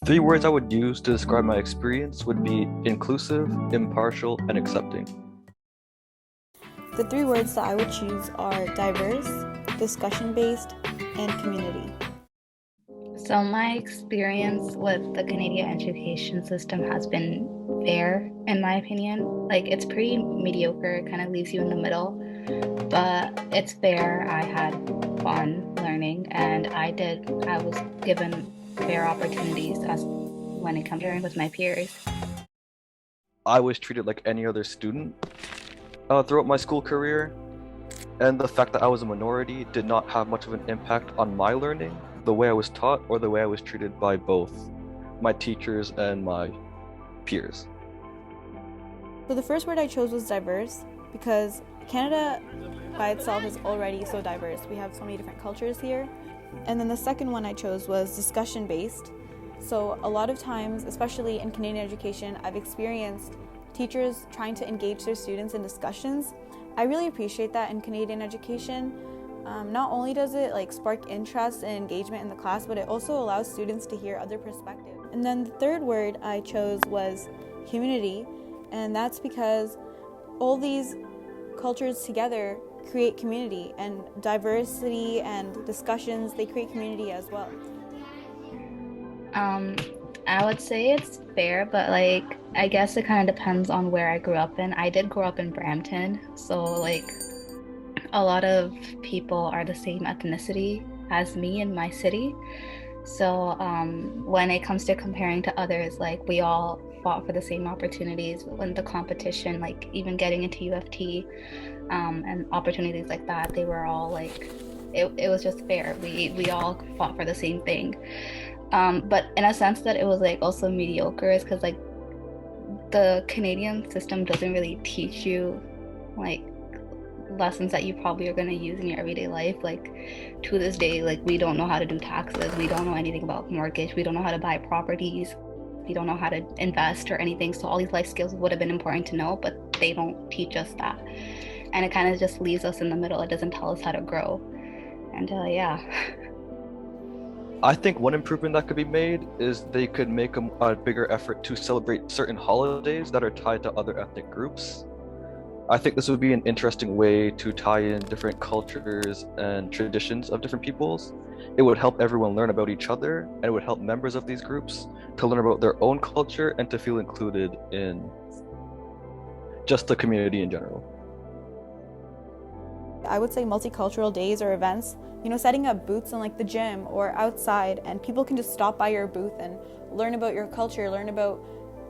Three words I would use to describe my experience would be inclusive, impartial, and accepting. The three words that I would choose are diverse, discussion-based, and community. So my experience with the Canadian education system has been fair, in my opinion. Like, it's pretty mediocre, it kind of leaves you in the middle, but it's fair. I had fun learning, and I was given fair opportunities as when it comes to with my peers. I was treated like any other student throughout my school career, and the fact that I was a minority did not have much of an impact on my learning, the way I was taught, or the way I was treated by both my teachers and my peers. So the first word I chose was diverse because Canada by itself is already so diverse. We have so many different cultures here. And then the second one I chose was discussion-based. So a lot of times, especially in Canadian education, I've experienced teachers trying to engage their students in discussions. I really appreciate that in Canadian education. Not only does it spark interest and engagement in the class, but it also allows students to hear other perspectives. And then the third word I chose was community, and that's because all these cultures together create community, and diversity and discussions, they create community as well. I would say it's fair, but I guess it kind of depends on where I grew up in. I did grow up in Brampton, so a lot of people are the same ethnicity as me in my city. So when it comes to comparing to others, we all fought for the same opportunities when the competition, even getting into UFT and opportunities like that, they were all it was just fair. We all fought for the same thing. But in a sense that it was also mediocre is because the Canadian system doesn't really teach you lessons that you probably are going to use in your everyday life. To this day, we don't know how to do taxes, we don't know anything about mortgage, we don't know how to buy properties, we don't know how to invest or anything. So all these life skills would have been important to know, but they don't teach us that, and it kind of just leaves us in the middle. It doesn't tell us how to grow. And yeah. I think one improvement that could be made is they could make a bigger effort to celebrate certain holidays that are tied to other ethnic groups. I think this would be an interesting way to tie in different cultures and traditions of different peoples. It would help everyone learn about each other, and it would help members of these groups to learn about their own culture and to feel included in just the community in general. I would say multicultural days or events, setting up booths in the gym or outside, and people can just stop by your booth and learn about your culture, learn about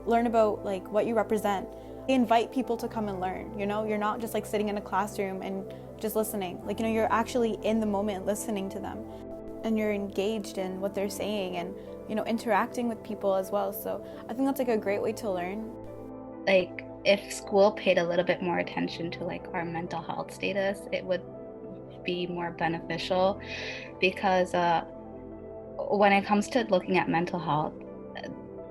what you represent. They invite people to come and learn. You're not just sitting in a classroom and just listening. You're actually in the moment listening to them, and you're engaged in what they're saying, and interacting with people as well. So I think that's a great way to learn. If school paid a little bit more attention to our mental health status, it would be more beneficial, because when it comes to looking at mental health,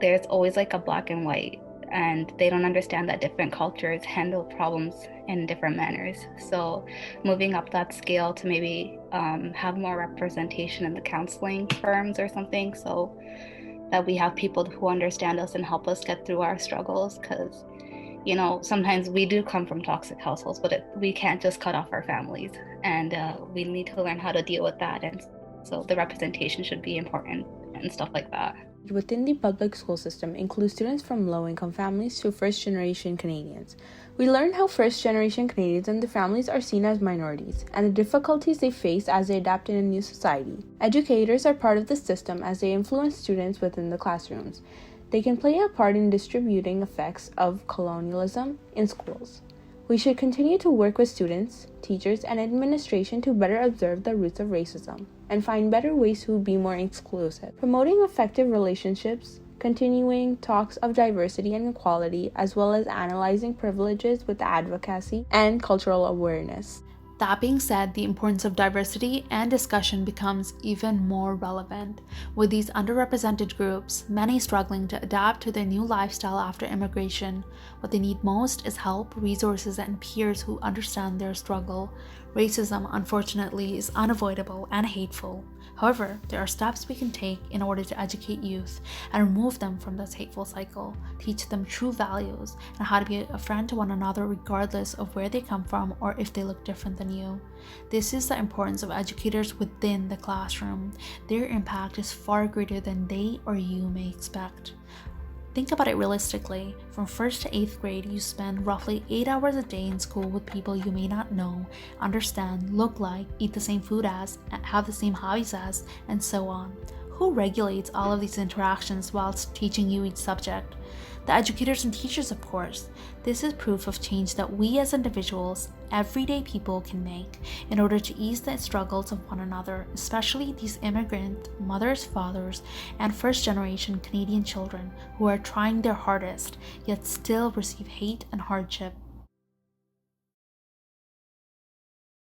there's always a black and white, and they don't understand that different cultures handle problems in different manners. So moving up that scale to maybe have more representation in the counseling firms or something, so that we have people who understand us and help us get through our struggles, because sometimes we do come from toxic households, but we can't just cut off our families, and we need to learn how to deal with that. And so the representation should be important and stuff like that. Within the public school system includes students from low-income families to first-generation Canadians. We learn how first-generation Canadians and their families are seen as minorities, and the difficulties they face as they adapt in a new society. Educators are part of the system as they influence students within the classrooms. They can play a part in distributing effects of colonialism in schools. We should continue to work with students, teachers, and administration to better observe the roots of racism and find better ways to be more inclusive. Promoting effective relationships, continuing talks of diversity and equality, as well as analyzing privileges with advocacy and cultural awareness. That being said, the importance of diversity and discussion becomes even more relevant, with these underrepresented groups, many struggling to adapt to their new lifestyle after immigration. What they need most is help, resources, and peers who understand their struggle. Racism, unfortunately, is unavoidable and hateful, However, there are steps we can take in order to educate youth and remove them from this hateful cycle, teach them true values and how to be a friend to one another regardless of where they come from or if they look different than you. This is the importance of educators within the classroom. Their impact is far greater than they or you may expect. Think about it realistically. From 1st to 8th grade, you spend roughly 8 hours a day in school with people you may not know, understand, look like, eat the same food as, have the same hobbies as, and so on. Who regulates all of these interactions whilst teaching you each subject? The educators and teachers, of course. This is proof of change that we as individuals, everyday people, can make in order to ease the struggles of one another, especially these immigrant mothers, fathers, and first-generation Canadian children who are trying their hardest, yet still receive hate and hardship